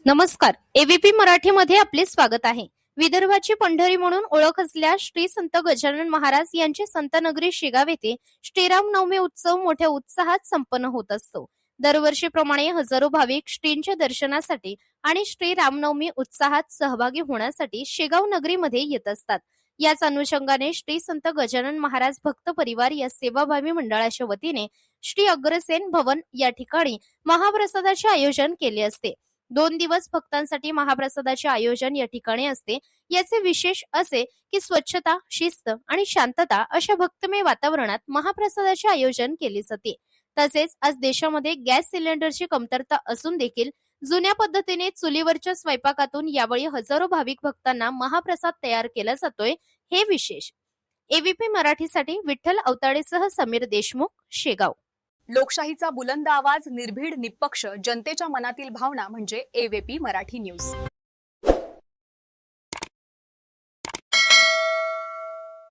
नमस्कार. एबीपी मराठीमध्ये आपले स्वागत आहे. विदर्भाची पंढरी म्हणून ओळख असलेल्या श्री संत गजानन महाराज यांची संतनगरी शेगाव येथे श्रीरामनवमी उत्सव मोठ्या उत्साहात संपन्न होत असतो. दरवर्षीप्रमाणे हजारो भाविक श्रींच्या दर्शनासाठी आणि श्री रामनवमी उत्साहात सहभागी होण्यासाठी शेगाव नगरीमध्ये येत असतात. याच अनुषंगाने श्री संत गजानन महाराज भक्त परिवार या सेवाभावी मंडळाच्या वतीने श्री अग्रसेन भवन या ठिकाणी महाप्रसादाचे आयोजन केले असते. 2 दिवस भक्तांसाठी महाप्रसादाचे आयोजन या ठिकाणी असते. याचे विशेष असे की स्वच्छता, शिस्त आणि शांतता अशा भक्तिमय वातावरणात महाप्रसादाचे आयोजन केले जाते. तसेच आज देशामध्ये गॅस सिलेंडरची कमतरता असून देखील जुन्या पद्धतीने चुलीवरच्या स्वयंपाकातून यावेळी हजारो भाविक भक्तांना महाप्रसाद तयार केला जातोय, हे विशेष. एबीपी मराठीसाठी विठ्ठल अवताडेसह समीर देशमुख, शेगाव. लोकशाहीचा बुलंद आवाज, निर्भीड, निष्पक्ष, जनतेच्या मनातील भावना म्हणजे एबीपी मराठी न्यूज.